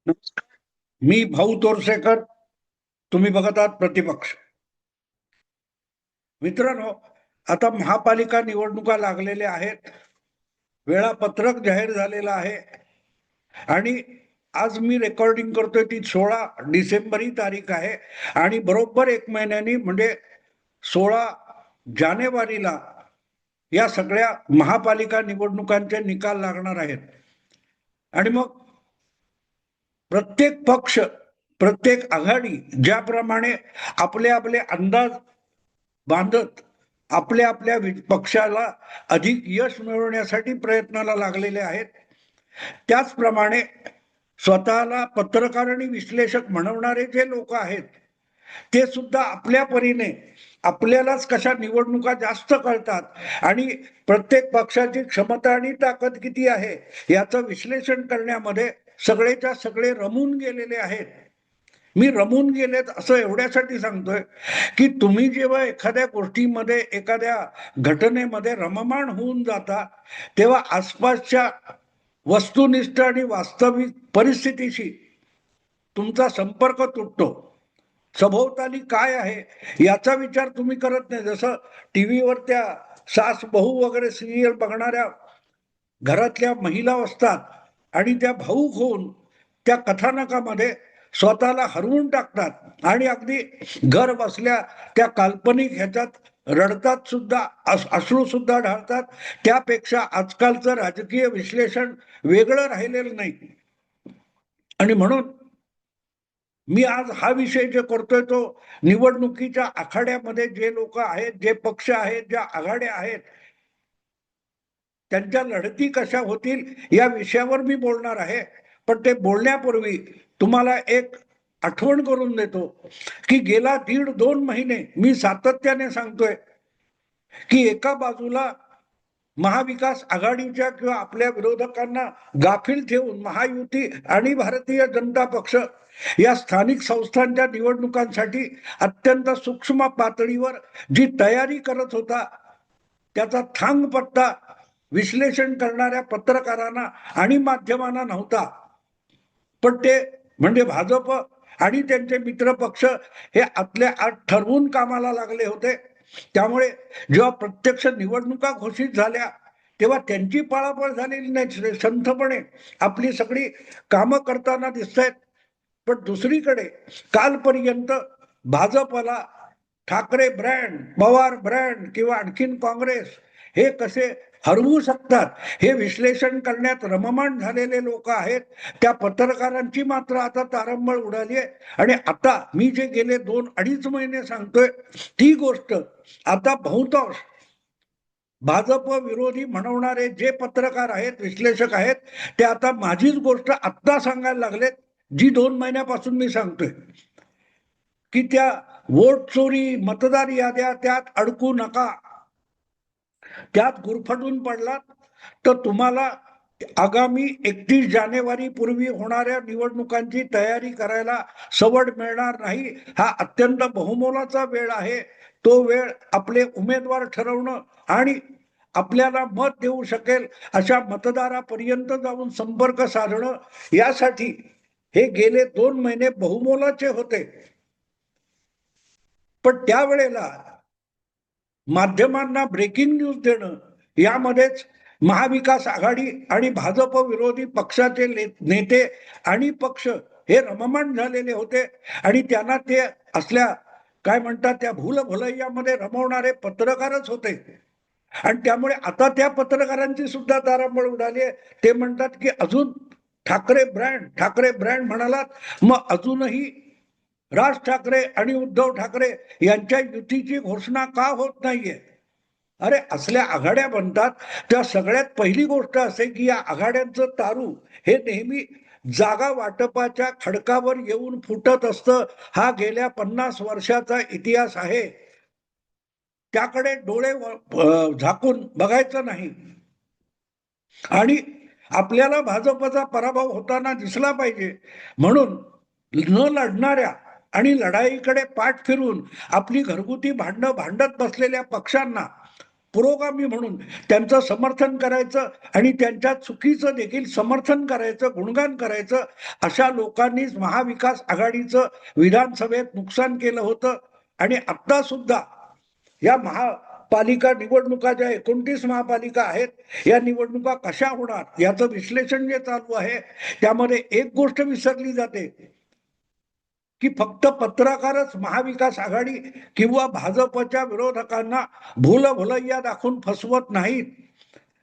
नमस्कार. मी भाऊ तोरसेकर. तुम्ही बघत आहात प्रतिपक्ष. मित्रांनो, आता महापालिका निवडणुका लागलेल्या आहेत. वेळापत्रक जाहीर झालेलं आहे आणि आज मी रेकॉर्डिंग करतोय ती 16 डिसेंबर ही तारीख आहे आणि बरोबर 1 महिन्यानी म्हणजे 16 जानेवारीला या सगळ्या महापालिका निवडणुकांचे निकाल लागणार आहेत. आणि मग प्रत्येक पक्ष, प्रत्येक आघाडी ज्याप्रमाणे आपले आपले अंदाज बांधत आपल्या आपल्या पक्षाला अधिक यश मिळवण्यासाठी प्रयत्नाला लागलेले आहेत, त्याचप्रमाणे स्वतःला पत्रकार आणि विश्लेषक म्हणवणारे जे लोक आहेत ते सुद्धा आपल्या परीने आपल्यालाच कशा निवडणुका जास्त कळतात आणि प्रत्येक पक्षाची क्षमता आणि ताकद किती आहे याचं विश्लेषण करण्यामध्ये सगळेच्या सगळे रमून गेलेले आहेत. मी रमून गेलेत असं एवढ्यासाठी सांगतोय की तुम्ही जेव्हा एखाद्या गोष्टीमध्ये, एखाद्या घटनेमध्ये रममाण होऊन जाता तेव्हा आसपासच्या वस्तुनिष्ठ आणि वास्तविक परिस्थितीशी तुमचा संपर्क तुटतो. सभोवताली काय आहे याचा विचार तुम्ही करत नाही. जसं टीव्हीवर त्या सास बहू वगैरे सिरियल बघणाऱ्या घरातल्या महिला असतात आणि त्या भाऊक होऊन त्या कथानकामध्ये स्वतःला हरवून टाकतात आणि अगदी घर बसल्या त्या काल्पनिक ह्याच्यात रडतात सुद्धा, अश्रू सुद्धा ढाळतात. त्यापेक्षा आजकालचं राजकीय विश्लेषण वेगळं राहिलेलं नाही. आणि म्हणून मी आज हा विषय जे करतोय तो निवडणुकीच्या आखाड्यामध्ये जे लोक आहेत, जे पक्ष आहेत, ज्या आघाड्या आहेत, त्यांच्या लढती कशा होतील या विषयावर मी बोलणार आहे. पण ते बोलण्यापूर्वी तुम्हाला एक आठवण करून देतो की गेला 1.5-2 महिने मी सातत्याने सांगतोय की एका बाजूला महाविकास आघाडीच्या किंवा आपल्या विरोधकांना गाफील ठेवून महायुती आणि भारतीय जनता पक्ष या स्थानिक संस्थांच्या निवडणुकांसाठी अत्यंत सूक्ष्म पातळीवर जी तयारी करत होता त्याचा थांगपत्ता विश्लेषण करणाऱ्या पत्रकारांना आणि माध्यमांना नव्हता. पण ते म्हणजे भाजप आणि त्यांचे मित्र पक्ष हे आतल्या आत ठरवून कामाला लागले होते. त्यामुळे जेव्हा प्रत्यक्ष निवडणुका घोषित झाल्या तेव्हा त्यांची पळापळ झालेली नाही. संथपणे आपली सगळी कामं करताना दिसत आहेत. पण दुसरीकडे कालपर्यंत भाजपला ठाकरे ब्रँड, पवार ब्रँड किंवा आणखीन काँग्रेस हे कसे हरवू शकतात हे विश्लेषण करण्यात रममाण झालेले लोक आहेत. त्या पत्रकारांची मात्र आता तारंबळ उडाली आहे. आणि आता मी जे गेले 2-2.5 महिने सांगतोय ती गोष्ट आता बहुतांश भाजप विरोधी म्हणवणारे जे पत्रकार आहेत, विश्लेषक आहेत, ते आता माझीच गोष्ट आत्ता सांगायला लागलेत, जी 2 महिन्यापासून मी सांगतोय की त्या वोट चोरी, मतदार याद्या त्यात अडकू नका. त्यात गुरफटून पडलात तर तुम्हाला आगामी 31 जानेवारी पूर्वी होणाऱ्या निवडणुकांची तयारी करायला सवड मिळणार नाही. हा अत्यंत बहुमोलाचा वेळ आहे. तो वेळ आपले उमेदवार ठरवणं आणि आपल्याला मत देऊ शकेल अशा मतदारापर्यंत जाऊन संपर्क साधणं यासाठी हे गेले 2 महिने बहुमोलाचे होते. पण त्यावेळेला माध्यमांना ब्रेकिंग न्यूज देणं यामध्येच महाविकास आघाडी आणि भाजप विरोधी पक्षाचे नेते आणि पक्ष हे रममाण झालेले होते आणि त्यांना ते असल्या काय म्हणतात त्या भूलभुलैयामध्ये रमवणारे पत्रकारच होते. आणि त्यामुळे आता त्या पत्रकारांची सुद्धा तारांबळ उडाली आहे. ते म्हणतात की अजून ठाकरे ब्रँड, ठाकरे ब्रँड म्हणालात, मग अजूनही राज ठाकरे आणि उद्धव ठाकरे यांच्या युतीची घोषणा का होत नाहीये? अरे असल्या आघाड्या बनतात त्या सगळ्यात पहिली गोष्ट असे की या आघाड्यांचं तारू हे नेहमी जागा वाटपाच्या खडकावर येऊन फुटत असतं. हा गेल्या 50 वर्षाचा इतिहास आहे. त्याकडे डोळे झाकून बघायचं नाही. आणि आपल्याला भाजपचा पराभव होताना दिसला पाहिजे म्हणून न लढणाऱ्या आणि लढाईकडे पाठ फिरून आपली घरगुती भांडणं भांडत बसलेल्या पक्षांना पुरोगामी म्हणून त्यांचं समर्थन करायचं आणि त्यांच्या चुकीचं देखील समर्थन करायचं, गुणगान करायचं, अशा लोकांनीच महाविकास आघाडीचं विधानसभेत नुकसान केलं होतं. आणि आता सुद्धा या महापालिका निवडणुका, ज्या 29 महापालिका आहेत, या निवडणुका कशा होणार याचं विश्लेषण जे चालू आहे त्यामध्ये एक गोष्ट विसरली जाते की फक्त पत्रकारच महाविकास आघाडी किंवा भाजपच्या विरोधकांना भूलभुलैया दाखवून फसवत नाहीत.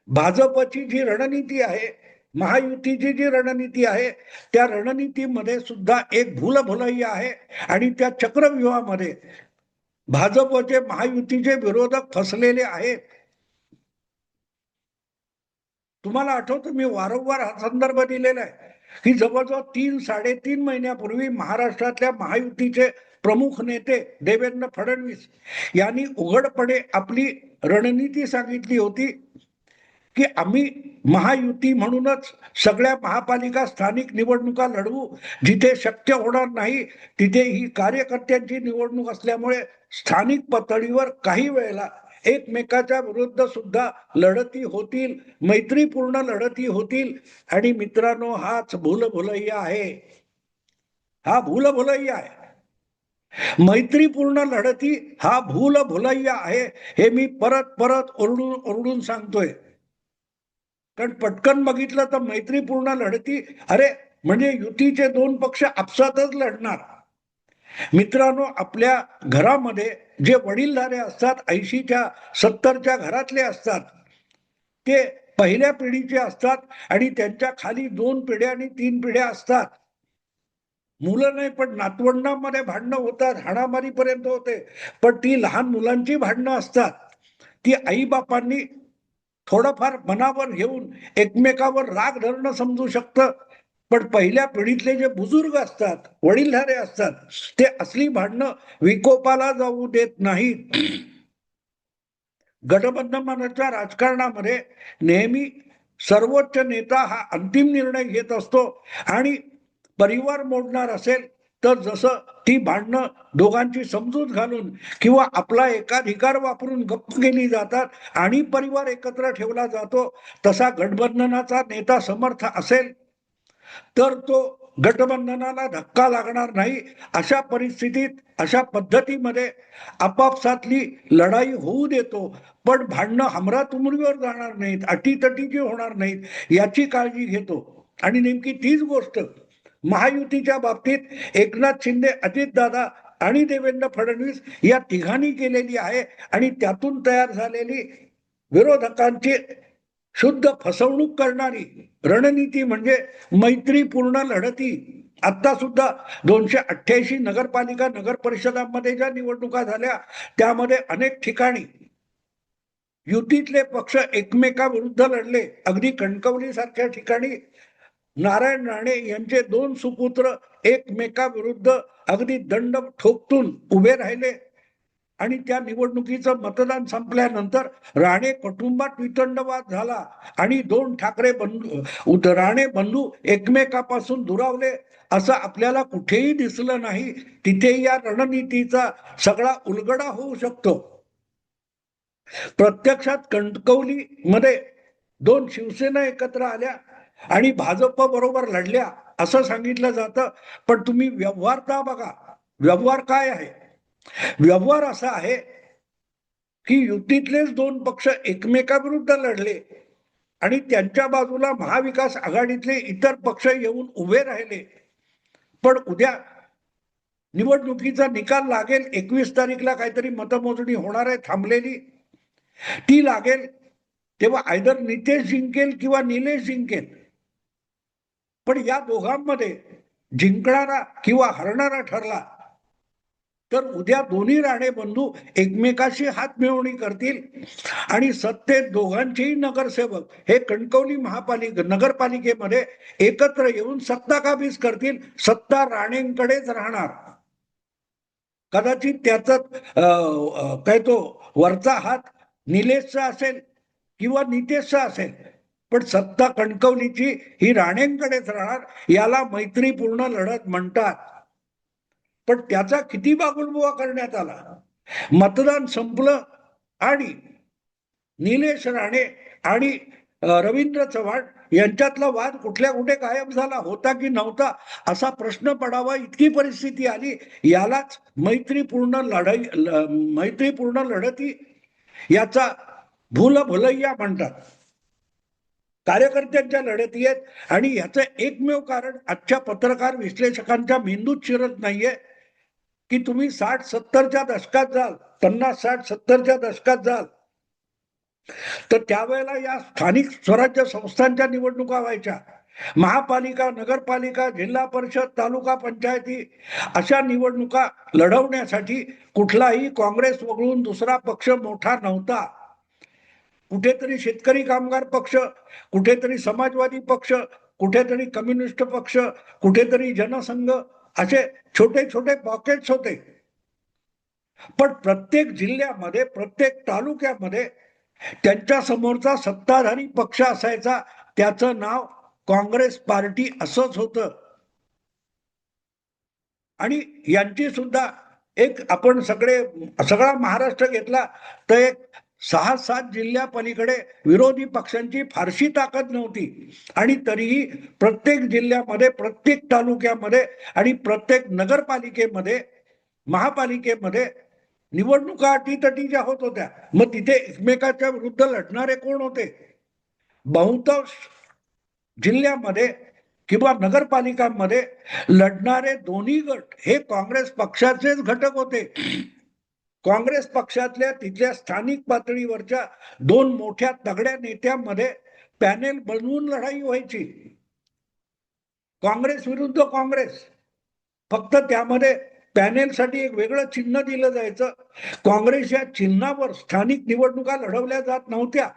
भाजपची जी रणनीती आहे, महायुतीची जी रणनीती आहे, त्या रणनीतीमध्ये सुद्धा एक भूलभुलैया आहे आणि त्या चक्रव्यूहामध्ये भाजपचे महायुतीचे विरोधक फसलेले आहेत. तुम्हाला आठवतं, मी वारंवार हा संदर्भ दिलेला आहे की जवळजवळ 3-3.5 महिन्यापूर्वी महाराष्ट्रातल्या महायुतीचे प्रमुख नेते देवेंद्र फडणवीस यांनी उघडपणे आपली रणनीती सांगितली होती की आम्ही महायुती म्हणूनच सगळ्या महापालिका स्थानिक निवडणुका लढवू. जिथे शक्य होणार नाही तिथे ही कार्यकर्त्यांची निवडणूक असल्यामुळे स्थानिक पातळीवर काही वेळेला एकमेकाच्या विरुद्ध सुद्धा लढती होतील, मैत्रीपूर्ण लढती होतील. आणि मित्रांनो, हाच भूलभुलैया आहे, हा भूलभुलैया आहे. मैत्रीपूर्ण लढती हा भूलभुलैया आहे, हे मी परत परत ओरडून ओरडून सांगतोय. कारण पटकन बघितलं तर मैत्रीपूर्ण लढती, अरे म्हणजे युतीचे दोन पक्ष आपसातच लढणार. मित्रांनो, आपल्या घरामध्ये जे वडीलधारे असतात, 80च्या 70च्या घरातले असतात, ते पहिल्या पिढीचे असतात आणि त्यांच्या खाली 2 पिढ्या आणि 3 पिढ्या असतात. मुलं नाही पण नातवंडांमध्ये भांडणं होतात, हाणामारीपर्यंत होते. पण ती लहान मुलांची भांडणं असतात, ती आईबापांनी थोडंफार मनावर घेऊन एकमेकावर राग धरणं समजू शकतं. पण पहिल्या पिढीतले जे बुजुर्ग असतात, वडीलधारे असतात, ते असली भांडणं विकोपाला जाऊ देत नाहीत. गठबंधनाच्या राजकारणामध्ये नेहमी सर्वोच्च नेता हा अंतिम निर्णय घेत असतो आणि परिवार मोडणार असेल तर जसं ती भांडणं दोघांची समजूत घालून किंवा आपला एकाधिकार वापरून गप्प केली जातात आणि परिवार एकत्र ठेवला जातो, तसा गठबंधनाचा नेता समर्थ असेल तर तो गठबंधनाला धक्का लागणार नाही. अशा परिस्थितीत, अशा पद्धतीमध्ये आपापसातली लढाई होऊ देतो, पण भांडणं हमरातुमरीवर जाणार नाहीत, अटीतटीची होणार नाहीत, याची काळजी घेतो. आणि नेमकी तीच गोष्ट महायुतीच्या बाबतीत एकनाथ शिंदे, अजितदादा आणि देवेंद्र फडणवीस या तिघांनी केलेली आहे. आणि त्यातून तयार झालेली विरोधकांची शुद्ध फसवणूक करणारी रणनीती म्हणजे मैत्रीपूर्ण लढती. आता सुद्धा 288 नगरपालिका, नगर परिषदांमध्ये ज्या निवडणुका झाल्या त्यामध्ये अनेक ठिकाणी युतीतले पक्ष एकमेकाविरुद्ध लढले. अगदी कणकवली सारख्या ठिकाणी नारायण राणे यांचे 2 सुपुत्र एकमेकाविरुद्ध अगदी दंड ठोकतून उभे राहिले आणि त्या निवडणुकीचं मतदान संपल्यानंतर राणे कुटुंबात वितंडवाद झाला आणि 2 ठाकरे बंधू, राणे बंधू एकमेकापासून दुरावले, असं आपल्याला कुठेही दिसलं नाही. तिथे या रणनीतीचा सगळा उलगडा होऊ शकतो. प्रत्यक्षात कणकवली मध्ये 2 शिवसेना एकत्र आल्या आणि भाजप बरोबर लढल्या असं सांगितलं जातं. पण तुम्ही व्यवहारता बघा, व्यवहार काय आहे? व्यवहार असा आहे की युतीतलेच 2 पक्ष एकमेकाविरुद्ध लढले आणि त्यांच्या बाजूला महाविकास आघाडीतले इतर पक्ष येऊन उभे राहिले. पण उद्या निवडणुकीचा निकाल लागेल, 21 तारीखला काहीतरी मतमोजणी होणार आहे थांबलेली, ती लागेल तेव्हा आयदर नितेश जिंकेल किंवा निलेश जिंकेल. पण या दोघांमध्ये जिंकणारा किंवा हरणारा ठरला तर उद्या दोन्ही राणे बंधू एकमेकाशी हात मिळवणी करतील आणि सत्तेत दोघांचेही नगरसेवक हे कणकवली नगरपालिकेमध्ये एकत्र येऊन सत्ता काबीज करतील. सत्ता राणेंकडेच राहणार. कदाचित त्याचा काय तो वरचा हात निलेशचा असेल किंवा नितेशचा असेल, पण सत्ता कणकवलीची ही राणेंकडेच राहणार. याला मैत्रीपूर्ण लढत म्हणतात. पण त्याचा किती बागुलबुवा करण्यात आला. मतदान संपलं आणि निलेश राणे आणि रवींद्र चव्हाण यांच्यातला वाद कुठल्या कुठे गायब झाला, होता की नव्हता असा प्रश्न पडावा इतकी परिस्थिती आली. यालाच मैत्रीपूर्ण लढती याचा भूलभुलैया म्हणतात. कार्यकर्त्यांच्या लढती आहेत आणि याचं एकमेव कारण आजच्या पत्रकार विश्लेषकांच्या मेंदूत शिरत नाहीये की तुम्ही 60-70च्या दशकात जाल, 50-60-70च्या दशकात जाल तर त्यावेळेला या स्थानिक स्वराज्य संस्थांच्या निवडणुका व्हायच्या. महापालिका, नगरपालिका, जिल्हा परिषद, तालुका पंचायती अशा निवडणुका लढवण्यासाठी कुठलाही काँग्रेस वगळून दुसरा पक्ष मोठा नव्हता. कुठेतरी शेतकरी कामगार पक्ष, कुठेतरी समाजवादी पक्ष, कुठेतरी कम्युनिस्ट पक्ष, कुठेतरी जनसंघ, असे छोटे छोटे पॉकेट्स होते. पण प्रत्येक जिल्ह्यामध्ये, प्रत्येक तालुक्यामध्ये त्यांच्या समोरचा सत्ताधारी पक्ष असायचा, त्याचं नाव काँग्रेस पार्टी असंच होतं. आणि यांची सुद्धा एक, आपण सगळा महाराष्ट्र घेतला तर एक 6-7 जिल्ह्या पलीकडे विरोधी पक्षांची फारशी ताकद नव्हती. आणि तरीही प्रत्येक जिल्ह्यामध्ये, प्रत्येक तालुक्यामध्ये आणि प्रत्येक नगरपालिकेमध्ये, महापालिकेमध्ये निवडणुका अटीतटीच्या होत होत्या. मग तिथे एकमेकाच्या विरुद्ध लढणारे कोण होते? बहुतांश जिल्ह्यामध्ये किंवा नगरपालिकांमध्ये लढणारे दोन्ही गट हे काँग्रेस पक्षाचेच घटक होते. काँग्रेस पक्षातल्या तिथल्या स्थानिक पातळीवरच्या दोन मोठ्या तगड्या नेत्यांमध्ये पॅनेल बनवून लढाई व्हायची, काँग्रेस विरुद्ध काँग्रेस. फक्त त्यामध्ये पॅनेलसाठी एक वेगळं चिन्ह दिलं जायचं. काँग्रेस या चिन्हावर स्थानिक निवडणुका लढवल्या जात नव्हत्या.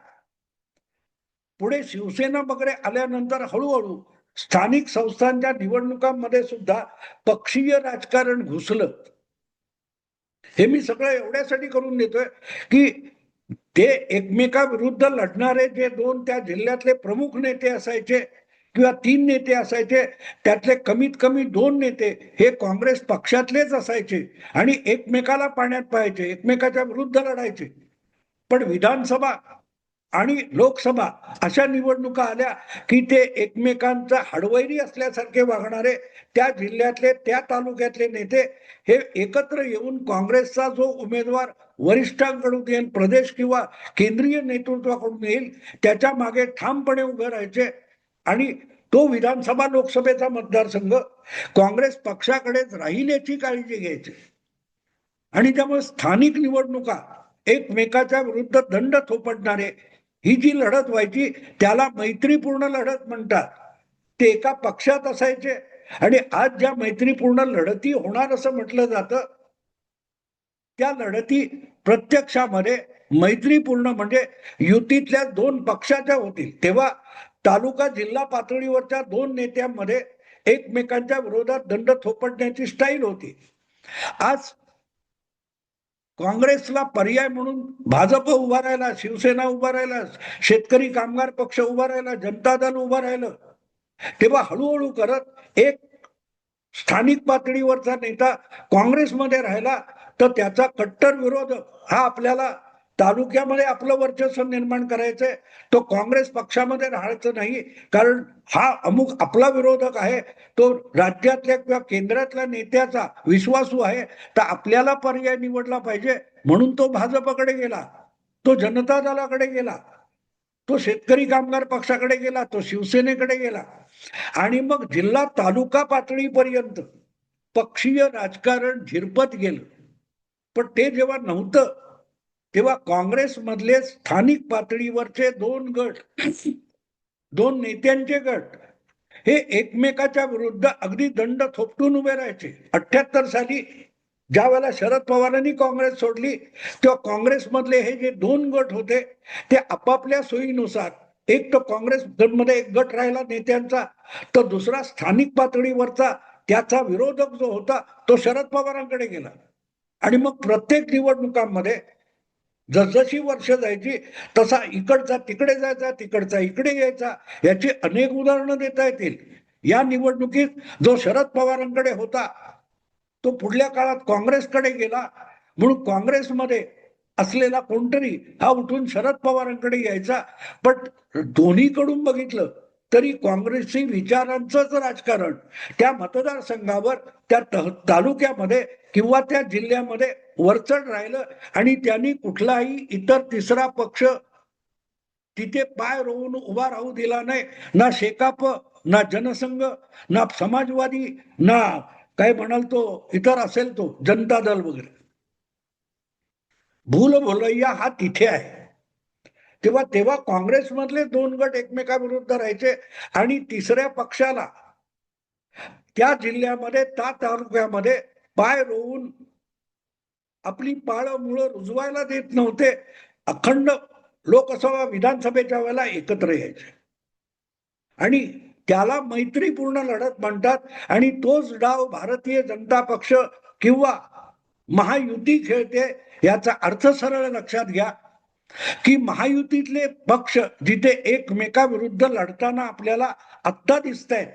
पुढे शिवसेना वगैरे आल्यानंतर हळूहळू स्थानिक संस्थांच्या निवडणुकांमध्ये सुद्धा पक्षीय राजकारण घुसलं. हे मी सगळं एवढ्यासाठी करून देतोय की ते एकमेकाविरुद्ध लढणारे जे दोन त्या जिल्ह्यातले प्रमुख नेते असायचे किंवा 3 नेते असायचे, त्यातले कमीत कमी 2 नेते हे काँग्रेस पक्षातलेच असायचे आणि एकमेकाला पाण्यात पाहायचे, एकमेकाच्या विरुद्ध लढायचे. पण विधानसभा आणि लोकसभा अशा निवडणुका आल्या की ते एकमेकांचा हडवैरी असल्यासारखे वागणारे त्या जिल्ह्यातले, त्या तालुक्यातले नेते हे एकत्र येऊन काँग्रेसचा जो उमेदवार वरिष्ठांकडून येईल, प्रदेश किंवा केंद्रीय नेतृत्वाकडून येईल, त्याच्या मागे ठामपणे उभे राहायचे. आणि तो विधानसभा लोकसभेचा मतदारसंघ काँग्रेस पक्षाकडेच राहील याची काळजी घ्यायची. आणि त्यामुळे स्थानिक निवडणुका एकमेकाच्या विरुद्ध दंड थोपटणारे ही जी लढत व्हायची त्याला मैत्रीपूर्ण लढत म्हणतात. ते एका पक्षात असायचे आणि आज ज्या मैत्रीपूर्ण लढती होणार असं म्हटलं जातं, त्या लढती प्रत्यक्षामध्ये मैत्रीपूर्ण म्हणजे युतीतल्या 2 पक्षाच्या होतील. तेव्हा तालुका जिल्हा पातळीवरच्या 2 नेत्यांमध्ये एकमेकांच्या विरोधात दंड थोपटण्याची स्टाईल होती. आज काँग्रेसला पर्याय म्हणून भाजप उभा राहिला, शिवसेना उभा राहिला, शेतकरी कामगार पक्ष उभा राहिला, जनता दल उभा राहिलं. तेव्हा हळूहळू करत एक स्थानिक पातळीवरचा नेता काँग्रेसमध्ये राहिला तर त्याचा कट्टर विरोधक हा आपल्याला तालुक्यामध्ये आपलं वर्चस्व निर्माण करायचंय, तो काँग्रेस पक्षामध्ये राहायचं नाही, कारण हा अमुक आपला विरोधक आहे, तो राज्यातल्या किंवा केंद्रातल्या नेत्याचा विश्वासू आहे, तर आपल्याला पर्याय निवडला पाहिजे. म्हणून तो भाजपकडे गेला, तो जनता दलाकडे गेला, तो शेतकरी कामगार पक्षाकडे गेला, तो शिवसेनेकडे गेला. आणि मग जिल्हा तालुका पातळीपर्यंत पक्षीय राजकारण झिरपत गेलं. पण ते जेव्हा नव्हतं तेव्हा काँग्रेसमधले स्थानिक पातळीवरचे 2 गट, 2 नेत्यांचे गट हे एकमेकाच्या विरुद्ध अगदी दंड थोपटून उभे राहायचे. 78 साली ज्या वेळेला शरद पवारांनी काँग्रेस सोडली तेव्हा काँग्रेसमधले हे जे 2 गट होते ते आपापल्या सोयीनुसार, एक तर काँग्रेस मध्ये एक गट राहिला नेत्यांचा, तर दुसरा स्थानिक पातळीवरचा त्याचा विरोधक जो होता तो शरद पवारांकडे गेला. आणि मग प्रत्येक निवडणुकांमध्ये जसजशी वर्ष जायची तसा इकडचा तिकडे जायचा, तिकडचा इकडे यायचा. याची अनेक उदाहरणं देता येतील. या निवडणुकीत जो शरद पवारांकडे होता तो पुढल्या काळात काँग्रेसकडे गेला, म्हणून काँग्रेसमध्ये असलेला कोणतरी हा उठून शरद पवारांकडे यायचा. पण दोन्हीकडून बघितलं तरी काँग्रेसची विचारांचंच राजकारण त्या मतदारसंघावर, त्या तालुक्यामध्ये किंवा त्या जिल्ह्यामध्ये वरचढ राहिलं आणि त्यांनी कुठलाही इतर तिसरा पक्ष तिथे पाय रोवून उभा राहू दिला नाही. ना शेकाप, ना जनसंघ, ना समाजवादी, ना काय म्हणाल तो इतर असेल तो जनता दल वगैरे. भूल भुलैया हा तिथे आहे. तेव्हा तेव्हा काँग्रेसमधले दोन गट एकमेकाविरुद्ध राहायचे आणि तिसऱ्या पक्षाला त्या जिल्ह्यामध्ये, त्या तालुक्यामध्ये पाय रोवून आपली पाळं मुळं रुजवायला देत नव्हते. अखंड लोकसभा विधानसभेच्या वेळेला एकत्र यायचे आणि त्याला मैत्रीपूर्ण लढत म्हणतात. आणि तोच डाव भारतीय जनता पक्ष किंवा महायुती खेळते. याचा अर्थ सरळ लक्षात घ्या की महायुतीतले पक्ष जिथे एकमेकाविरुद्ध लढताना आपल्याला आत्ता दिसत आहेत,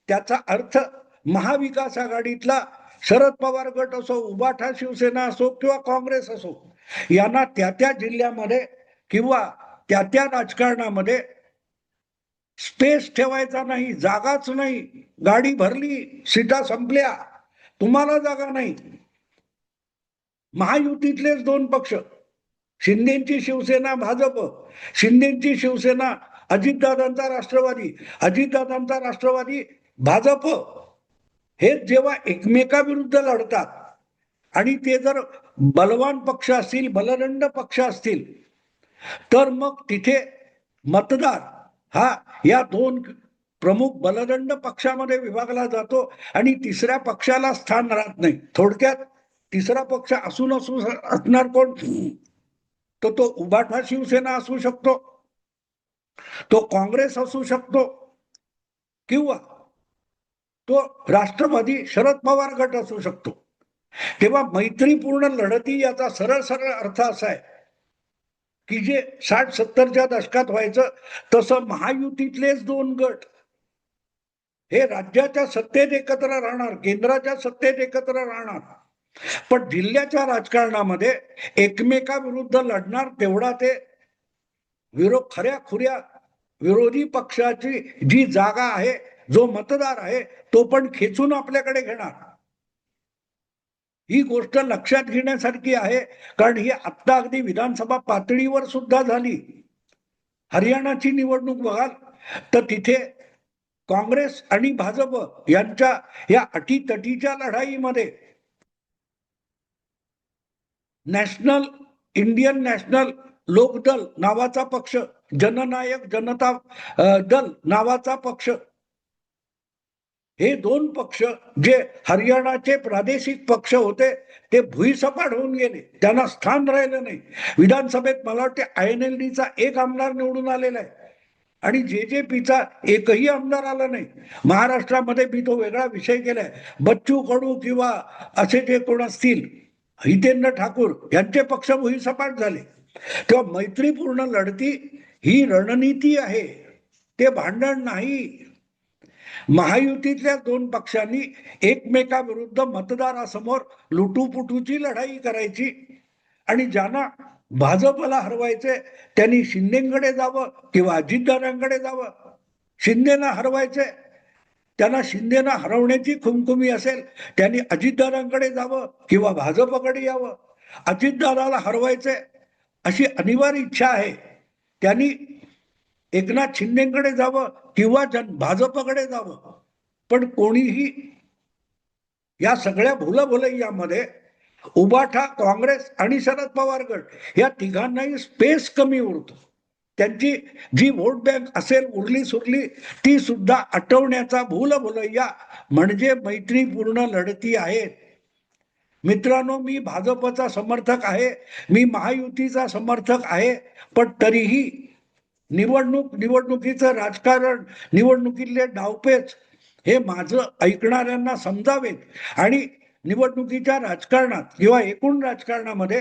त्याचा अर्थ महाविकास आघाडीतला शरद पवार गट असो, उबाठा शिवसेना असो किंवा काँग्रेस असो, यांना त्या त्या जिल्ह्यामध्ये किंवा त्या त्या राजकारणामध्ये स्पेस ठेवायचा नाही, जागाच नाही. गाडी भरली, सीटा संपल्या, तुम्हाला जागा नाही. महायुतीतलेच दोन पक्ष, शिंदेची शिवसेना भाजप, शिंदेची शिवसेना अजितदादांचा राष्ट्रवादी, अजितदादांचा राष्ट्रवादी भाजप, हे जेव्हा एकमेकाविरुद्ध लढतात आणि ते जर बलवान पक्ष असतील, बलदंड पक्ष असतील, तर मग तिथे मतदार हा या दोन प्रमुख बलदंड पक्षामध्ये विभागला जातो आणि तिसऱ्या पक्षाला स्थान राहत नाही. थोडक्यात तिसरा पक्ष असून असणार कोण? तो उबाठा शिवसेना असू शकतो, तो काँग्रेस असू शकतो किंवा तो राष्ट्रवादी शरद पवार गट असू शकतो. तेव्हा मैत्रीपूर्ण लढती याचा सरळ सरळ अर्थ असा आहे की जे 60-70च्या दशकात व्हायचं तसं महायुतीतलेच दोन गट हे राज्याच्या सत्तेत एकत्र राहणार, केंद्राच्या सत्तेत एकत्र राहणार, पण जिल्ह्याच्या राजकारणामध्ये एकमेकाविरुद्ध लढणार. तेवढा ते खऱ्या खुऱ्या विरोधी पक्षाची जी जागा आहे, जो मतदार आहे, तो पण खेचून आपल्याकडे घेणार. ही गोष्ट लक्षात घेण्यासारखी आहे, कारण ही आत्ता अगदी विधानसभा पातळीवर सुद्धा झाली. हरियाणाची निवडणूक बघाल तर तिथे काँग्रेस आणि भाजप यांच्या या अटीतटीच्या लढाईमध्ये इंडियन नॅशनल लोकदल नावाचा पक्ष, जननायक जनता दल नावाचा पक्ष, हे दोन पक्ष जे हरियाणाचे प्रादेशिक पक्ष होते ते भुईसपाट होऊन गेले, त्यांना स्थान राहिलं नाही. विधानसभेत मला वाटते INLDचा एक आमदार निवडून आलेला आहे आणि JJPचा एकही आमदार आला नाही. महाराष्ट्रामध्ये मी तो वेगळा विषय केलाय. बच्चू कडू किंवा असे जे कोण असतील, हितेंद्र ठाकूर यांचे पक्ष भुईसपाट झाले. तेव्हा मैत्रीपूर्ण लढती ही रणनीती आहे, ते भांडण नाही. महायुतीतल्या दोन पक्षांनी एकमेकाविरुद्ध मतदारासमोर लुटूपुटूची लढाई करायची आणि ज्यांना भाजपला हरवायचे त्यांनी शिंदेकडे जावं किंवा अजितदादांकडे जावं. शिंदेना हरवायचे, त्यांना शिंदेना हरवण्याची खुमखुमी असेल त्यांनी अजितदादांकडे जावं किंवा भाजपकडे यावं. अजितदादाला हरवायचे अशी अनिवार्य इच्छा आहे, त्यांनी एकनाथ शिंदेकडे जावं किंवा भाजपकडे जावं. पण कोणीही या सगळ्या भुलभुलैयामध्ये उबाठा, काँग्रेस आणि शरद पवार गट या तिघांनाही स्पेस कमी उरतो. त्यांची जी वोट बँक असेल उरली सुरली ती सुद्धा आटवण्याचा भुलभुलैया म्हणजे मैत्रीपूर्ण लढती आहेत. मित्रांनो, मी भाजपचा समर्थक आहे, मी महायुतीचा समर्थक आहे, पण तरीही निवडणुकीचं राजकारण, निवडणुकीतले डावपेच हे माझं ऐकणाऱ्यांना समजावेत आणि निवडणुकीच्या राजकारणात किंवा एकूण राजकारणामध्ये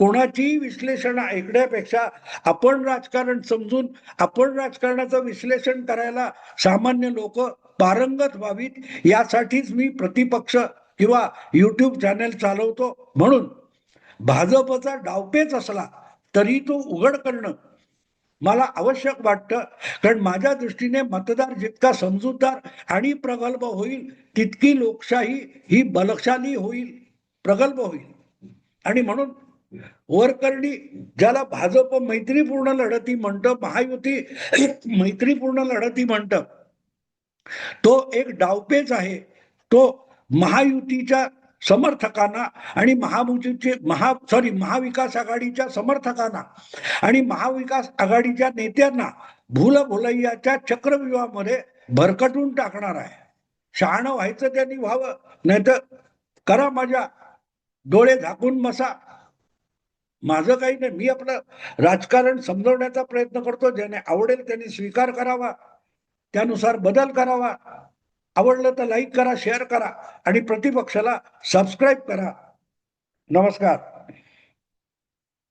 कोणाचीही विश्लेषण ऐकण्यापेक्षा आपण राजकारण समजून आपण राजकारणाचं विश्लेषण करायला सामान्य लोक पारंगत व्हावीत यासाठीच मी प्रतिपक्ष किंवा YouTube चॅनल चालवतो. म्हणून भाजपचा डावपेच असला तरी तो उघड करणं मला आवश्यक वाटतं. कारण माझ्या दृष्टीने मतदार जितका समजूतदार आणि प्रगल्भ होईल तितकी लोकशाही ही बलशाली होईल, प्रगल्भ होईल. आणि म्हणून वरकरणी ज्याला भाजप मैत्रीपूर्ण लढती म्हणतं, महायुती मैत्रीपूर्ण लढती म्हणतं, तो एक डावपेच आहे. तो महायुतीच्या समर्थकांना आणि महाविकास आघाडीच्या समर्थकांना आणि महाविकास आघाडीच्या नेत्यांना भूलभुलैयाच्या चक्रव्यूहामध्ये भरकटून टाकणार आहे. शहाणं व्हायचं त्यांनी व्हावं, नाही तर करा मजा, डोळे झाकून बसा. माझं काही नाही, मी आपलं राजकारण समजवण्याचा प्रयत्न करतो. ज्याने आवडेल त्यांनी स्वीकार करावा, त्यानुसार बदल करावा. आवडलं तर लाईक करा, शेअर करा आणि प्रतिपक्षाला सबस्क्राईब करा. नमस्कार.